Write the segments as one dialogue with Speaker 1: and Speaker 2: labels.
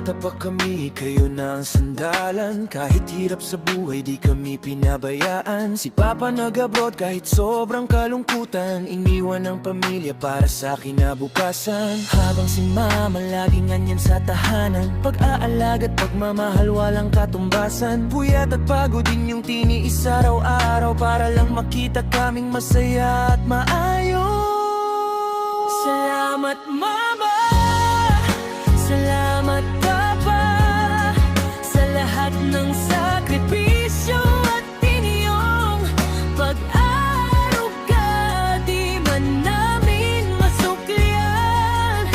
Speaker 1: Tumatapak kami, kayo na ang sandalan. Kahit hirap sa buhay, di kami pinabayaan. Si Papa nag-abroad kahit sobrang kalungkutan. Iniwan ang pamilya para sa kinabukasan. Habang si Mama laging andyan sa tahanan. Pag-aalaga at pagmamahal walang katumbasan. Puyat at pagod din yung tiniis araw-araw para lang makita kaming masaya at maayos. Salamat Mama, salamat Papa, sa lahat ng sakripisyo at inyong pag-aruga. Di man namin masuklian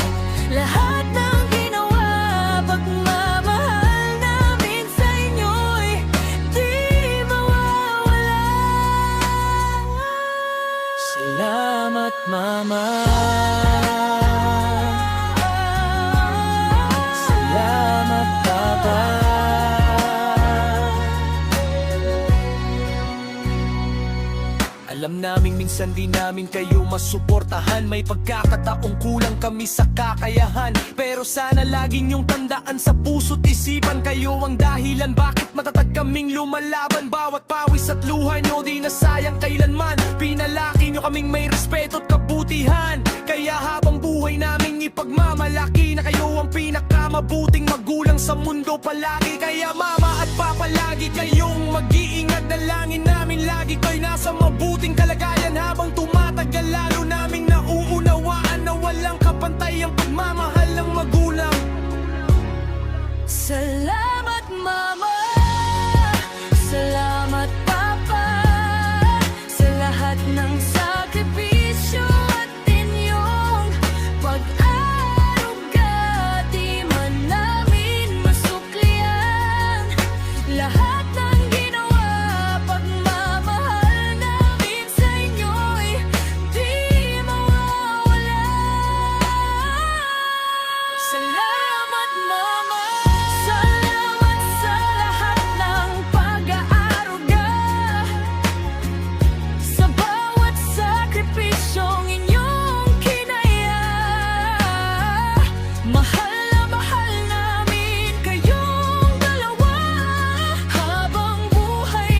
Speaker 1: lahat ng ginawa. Pagmamahal namin sa inyo'y di mawawala. Salamat Mama, salamat Papa. Alam naming minsan di namin kayo masuportahan. May pagkakataong kulang kami sa kakayahan. Pero sana laging yung tandaan sa puso't isipan. Kayo ang dahilan bakit matatag kaming lumalaban. Bawat pawis at luha nyo di nasayang kailanman. Pinalaki nyo kaming may respeto at kabutihan. Kaya habang buhay namin ipagmamalaki na kayo ang pinakamabuting magulang sa mundo palagi. Kaya Mama at Papa lagi kayo